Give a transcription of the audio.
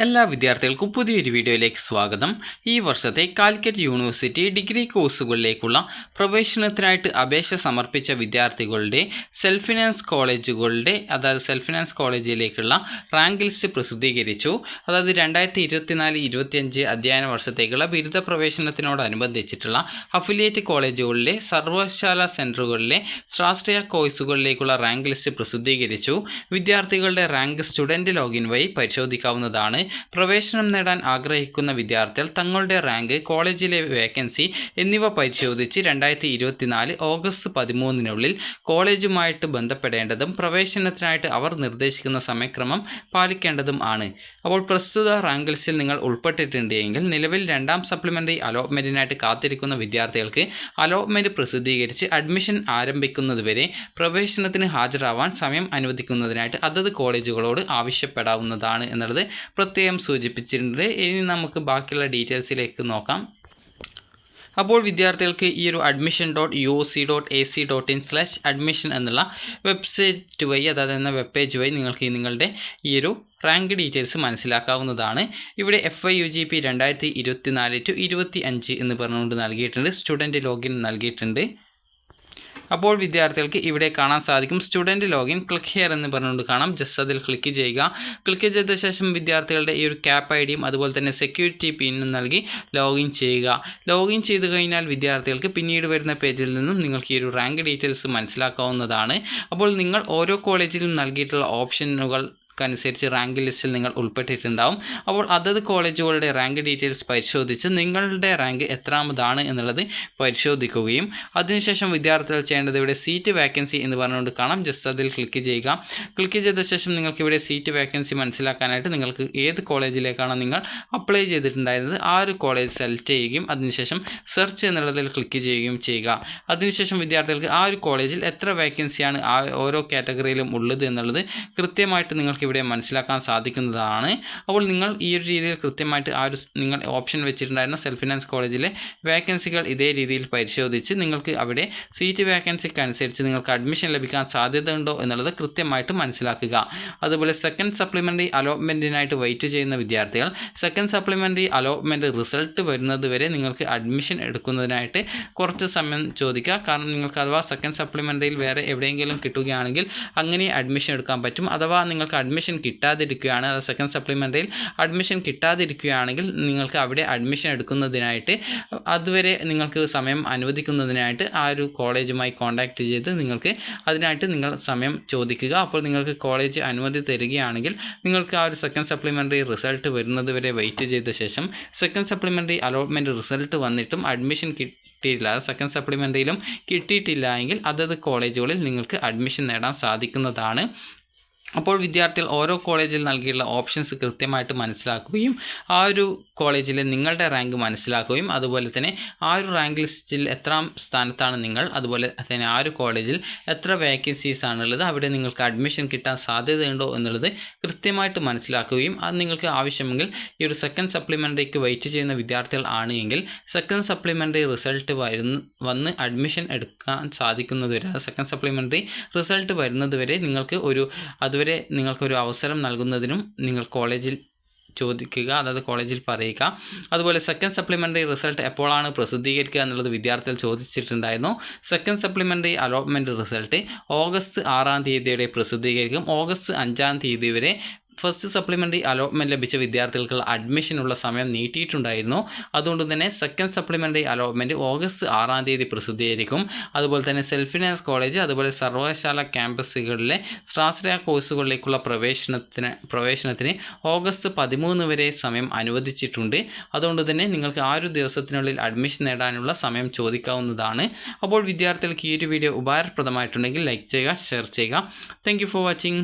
എല്ലാ വിദ്യാർത്ഥികൾക്കും പുതിയൊരു വീഡിയോയിലേക്ക് സ്വാഗതം. ഈ വർഷത്തെ കാലിക്കറ്റ് യൂണിവേഴ്സിറ്റി ഡിഗ്രി കോഴ്സുകളിലേക്കുള്ള പ്രവേശനത്തിനായിട്ട് അപേക്ഷ സമർപ്പിച്ച വിദ്യാർത്ഥികളുടെ സെൽഫ് ഫിനാൻസ് കോളേജിലേക്കുള്ള റാങ്ക് ലിസ്റ്റ് പ്രസിദ്ധീകരിച്ചു. അതായത് 2024-25 അധ്യയന വർഷത്തേക്കുള്ള ബിരുദ പ്രവേശനത്തിനോടനുബന്ധിച്ചിട്ടുള്ള അഫിലിയേറ്റ് കോളേജുകളിലെ സർവകലാശാല സെൻറ്ററുകളിലെ ശാസ്ത്രീയ കോഴ്സുകളിലേക്കുള്ള റാങ്ക് ലിസ്റ്റ് പ്രസിദ്ധീകരിച്ചു. വിദ്യാർത്ഥികളുടെ റാങ്ക് സ്റ്റുഡൻറ്റ് ലോഗിൻ വഴി പരിശോധിക്കാവുന്നതാണ്. പ്രവേശനം നേടാൻ ആഗ്രഹിക്കുന്ന വിദ്യാർത്ഥികൾ തങ്ങളുടെ റാങ്ക്, കോളേജിലെ വേക്കൻസി എന്നിവ പരിശോധിച്ച് 2024 ഓഗസ്റ്റ് 13-നുള്ളിൽ കോളേജുമായിട്ട് ബന്ധപ്പെടേണ്ടതും പ്രവേശനത്തിനായിട്ട് അവർ നിർദ്ദേശിക്കുന്ന സമയക്രമം പാലിക്കേണ്ടതും ആണ്. അപ്പോൾ പ്രസ്തുത റാങ്ക് ലിസ്റ്റിൽ നിങ്ങൾ ഉൾപ്പെട്ടിട്ടുണ്ടെങ്കിൽ നിലവിൽ 2ാം സപ്ലിമെൻ്ററി അലോട്ട്മെൻറ്റിനായിട്ട് കാത്തിരിക്കുന്ന വിദ്യാർത്ഥികൾക്ക് അലോട്ട്മെൻറ്റ് പ്രസിദ്ധീകരിച്ച് അഡ്മിഷൻ ആരംഭിക്കുന്നതുവരെ പ്രവേശനത്തിന് ഹാജരാവാൻ സമയം അനുവദിക്കുന്നതിനായിട്ട് അതത് കോളേജുകളോട് ആവശ്യപ്പെടാവുന്നതാണ് എന്നുള്ളത് പ്രത്യേകം സൂചിപ്പിച്ചിട്ടുണ്ട്. ഇനി നമുക്ക് ബാക്കിയുള്ള ഡീറ്റെയിൽസിലേക്ക് നോക്കാം. അപ്പോൾ വിദ്യാർത്ഥികൾക്ക് ഈ ഒരു admission.uoc.ac.in/admission എന്നുള്ള വെബ്സൈറ്റ് വഴി, അതായത് എന്ന വെബ് പേജ് വഴി നിങ്ങൾക്ക് നിങ്ങളുടെ ഈ ഒരു റാങ്ക് ഡീറ്റെയിൽസ് മനസ്സിലാക്കാവുന്നതാണ്. ഇവിടെ FIUGP 2024-25 എന്ന് പറഞ്ഞുകൊണ്ട് നൽകിയിട്ടുണ്ട്. സ്റ്റുഡൻറ്റ് ലോഗിൻ നൽകിയിട്ടുണ്ട്. അപ്പോൾ വിദ്യാർത്ഥികൾക്ക് ഇവിടെ കാണാൻ സാധിക്കും സ്റ്റുഡൻറ്റ് ലോഗിൻ ക്ലിക്ക് ഹിയർ എന്ന് പറഞ്ഞുകൊണ്ട് കാണാം. ജസ്റ്റ് അതിൽ ക്ലിക്ക് ചെയ്യുക. ക്ലിക്ക് ചെയ്ത ശേഷം വിദ്യാർത്ഥികളുടെ ഈ ഒരു ക്യാപ്പ് ഐഡിയും അതുപോലെ തന്നെ സെക്യൂരിറ്റി പിന്നും നൽകി ലോഗിൻ ചെയ്യുക. ലോഗിൻ ചെയ്ത് കഴിഞ്ഞാൽ വിദ്യാർത്ഥികൾക്ക് പിന്നീട് വരുന്ന പേജിൽ നിന്നും നിങ്ങൾക്ക് ഈ ഒരു റാങ്ക് ഡീറ്റെയിൽസ് മനസ്സിലാക്കാവുന്നതാണ്. അപ്പോൾ നിങ്ങൾ ഓരോ കോളേജിലും നൽകിയിട്ടുള്ള ഓപ്ഷനുകൾ അനുസരിച്ച് റാങ്ക് ലിസ്റ്റിൽ നിങ്ങൾ ഉൾപ്പെട്ടിട്ടുണ്ടാവും. അപ്പോൾ അതത് കോളേജുകളുടെ റാങ്ക് ഡീറ്റെയിൽസ് പരിശോധിച്ച് നിങ്ങളുടെ റാങ്ക് എത്രാമതാണ് എന്നുള്ളത് പരിശോധിക്കുകയും അതിനുശേഷം വിദ്യാർത്ഥികൾ ചെയ്യേണ്ടത് ഇവിടെ സീറ്റ് വേക്കൻസി എന്ന് പറഞ്ഞുകൊണ്ട് കാണാം. ജസ്റ്റ് അതിൽ ക്ലിക്ക് ചെയ്യുക. ക്ലിക്ക് ചെയ്ത ശേഷം നിങ്ങൾക്ക് ഇവിടെ സീറ്റ് വേക്കൻസി മനസ്സിലാക്കാനായിട്ട് നിങ്ങൾക്ക് ഏത് കോളേജിലേക്കാണ് നിങ്ങൾ അപ്ലൈ ചെയ്തിട്ടുണ്ടായിരുന്നത് ആ ഒരു കോളേജ് സെലക്ട് ചെയ്യുകയും അതിനുശേഷം സെർച്ച് എന്നുള്ളതിൽ ക്ലിക്ക് ചെയ്യുകയും ചെയ്യുക. അതിനുശേഷം വിദ്യാർത്ഥികൾക്ക് ആ ഒരു കോളേജിൽ എത്ര വേക്കൻസിയാണ് ആ ഓരോ കാറ്റഗറിയിലും ഉള്ളത് എന്നുള്ളത് കൃത്യമായിട്ട് നിങ്ങൾക്ക് ഇവിടെ മനസ്സിലാക്കാൻ സാധിക്കുന്നതാണ്. അപ്പോൾ നിങ്ങൾ ഈ ഒരു രീതിയിൽ കൃത്യമായിട്ട് ആ ഒരു നിങ്ങൾ ഓപ്ഷൻ വെച്ചിട്ടുണ്ടായിരുന്ന സെൽഫ് ഫിനാൻസ് കോളേജിലെ വേക്കൻസികൾ ഇതേ രീതിയിൽ പരിശോധിച്ച് നിങ്ങൾക്ക് അവിടെ സീറ്റ് വേക്കൻസിക്ക് അനുസരിച്ച് നിങ്ങൾക്ക് അഡ്മിഷൻ ലഭിക്കാൻ സാധ്യതയുണ്ടോ എന്നുള്ളത് കൃത്യമായിട്ട് മനസ്സിലാക്കുക. അതുപോലെ സെക്കൻഡ് സപ്ലിമെൻ്ററി അലോട്ട്മെൻറ്റിനായിട്ട് വെയിറ്റ് ചെയ്യുന്ന വിദ്യാർത്ഥികൾ സെക്കൻഡ് സപ്ലിമെൻ്ററി അലോട്ട്മെൻറ്റ് റിസൾട്ട് വരുന്നത് വരെ നിങ്ങൾക്ക് അഡ്മിഷൻ എടുക്കുന്നതിനായിട്ട് കുറച്ച് സമയം ചോദിക്കുക. കാരണം നിങ്ങൾക്ക് അഥവാ സെക്കൻഡ് സപ്ലിമെൻ്ററിയിൽ വേറെ എവിടെയെങ്കിലും കിട്ടുകയാണെങ്കിൽ അങ്ങനെ അഡ്മിഷൻ എടുക്കാൻ പറ്റും. അഥവാ നിങ്ങൾക്ക് അഡ്മിഷൻ കിട്ടാതിരിക്കുകയാണ്, അത് സെക്കൻഡ് സപ്ലിമെൻ്ററിയിൽ അഡ്മിഷൻ കിട്ടാതിരിക്കുകയാണെങ്കിൽ നിങ്ങൾക്ക് അവിടെ അഡ്മിഷൻ എടുക്കുന്നതിനായിട്ട് അതുവരെ നിങ്ങൾക്ക് സമയം അനുവദിക്കുന്നതിനായിട്ട് ആ ഒരു കോളേജുമായി കോൺടാക്റ്റ് ചെയ്ത് നിങ്ങൾക്ക് അതിനായിട്ട് നിങ്ങൾ സമയം ചോദിക്കുക. അപ്പോൾ നിങ്ങൾക്ക് കോളേജ് അനുമതി തരികയാണെങ്കിൽ നിങ്ങൾക്ക് ആ ഒരു സെക്കൻഡ് സപ്ലിമെൻ്ററി റിസൾട്ട് വരുന്നത് വരെ വെയിറ്റ് ചെയ്ത ശേഷം സെക്കൻഡ് സപ്ലിമെൻ്ററി അലോട്ട്മെൻറ്റ് റിസൾട്ട് വന്നിട്ടും അഡ്മിഷൻ കിട്ടിയിട്ടില്ല, സെക്കൻഡ് സപ്ലിമെൻ്ററിയിലും കിട്ടിയിട്ടില്ല എങ്കിൽ അതത് കോളേജുകളിൽ നിങ്ങൾക്ക് അഡ്മിഷൻ നേടാൻ സാധിക്കുന്നതാണ്. അപ്പോൾ വിദ്യാർത്ഥികൾ ഓരോ കോളേജിൽ നൽകിയുള്ള ഓപ്ഷൻസ് കൃത്യമായിട്ട് മനസ്സിലാക്കുകയും ആ ഒരു കോളേജിൽ നിങ്ങളുടെ റാങ്ക് മനസ്സിലാക്കുകയും അതുപോലെ തന്നെ ആ ഒരു റാങ്ക് ലിസ്റ്റിൽ എത്രാം സ്ഥാനത്താണ് നിങ്ങൾ, അതുപോലെ തന്നെ ആ ഒരു കോളേജിൽ എത്ര വേക്കൻസീസ് ആണുള്ളത്, അവിടെ നിങ്ങൾക്ക് അഡ്മിഷൻ കിട്ടാൻ സാധ്യതയുണ്ടോ എന്നുള്ളത് കൃത്യമായിട്ട് മനസ്സിലാക്കുകയും അത് നിങ്ങൾക്ക് ആവശ്യമെങ്കിൽ ഈ ഒരു സെക്കൻഡ് സപ്ലിമെൻ്ററിക്ക് വെയിറ്റ് ചെയ്യുന്ന വിദ്യാർത്ഥികൾ ആണ് എങ്കിൽ സെക്കൻഡ് സപ്ലിമെൻ്ററി റിസൾട്ട് വന്ന് അഡ്മിഷൻ എടുക്കാൻ സാധിക്കുന്നതുവരെ, സെക്കൻഡ് സപ്ലിമെൻ്ററി റിസൾട്ട് വരുന്നതുവരെ അതുവരെ നിങ്ങൾക്കൊരു അവസരം നൽകുന്നതിനും നിങ്ങൾ കോളേജിൽ ചോദിക്കുക, അതായത് കോളേജിൽ പറയുക. അതുപോലെ സെക്കൻഡ് സപ്ലിമെൻ്ററി റിസൾട്ട് എപ്പോഴാണ് പ്രസിദ്ധീകരിക്കുക എന്നുള്ളത് വിദ്യാർത്ഥികൾ ചോദിച്ചിട്ടുണ്ടായിരുന്നു. Second supplementary allotment result August 6-ാം തീയതിയോടെ പ്രസിദ്ധീകരിക്കും. ഓഗസ്റ്റ് 5-ാം തീയതി വരെ ഫസ്റ്റ് സപ്ലിമെൻ്ററി അലോട്ട്മെൻറ്റ് ലഭിച്ച വിദ്യാർത്ഥികൾക്കുള്ള അഡ്മിഷനുള്ള സമയം നീട്ടിയിട്ടുണ്ടായിരുന്നു. അതുകൊണ്ട് തന്നെ സെക്കൻഡ് സപ്ലിമെൻ്ററി അലോട്ട്മെൻറ്റ് ഓഗസ്റ്റ് 6-ാം തീയതി പ്രസിദ്ധീകരിക്കും. അതുപോലെ തന്നെ സെൽഫ് ഫിനാൻസ് കോളേജ് അതുപോലെ സർവകലാശാല ക്യാമ്പസുകളിലെ ശാസ്ത്രീയ കോഴ്സുകളിലേക്കുള്ള പ്രവേശനത്തിന് ഓഗസ്റ്റ് 13 വരെ സമയം അനുവദിച്ചിട്ടുണ്ട്. അതുകൊണ്ട് തന്നെ നിങ്ങൾക്ക് ആ ഒരു ദിവസത്തിനുള്ളിൽ അഡ്മിഷൻ നേടാനുള്ള സമയം ചോദിക്കാവുന്നതാണ്. അപ്പോൾ വിദ്യാർത്ഥികൾക്ക് ഈ ഒരു വീഡിയോ ഉപകാരപ്രദമായിട്ടുണ്ടെങ്കിൽ ലൈക്ക് ചെയ്യുക, ഷെയർ ചെയ്യുക. Thank you for watching.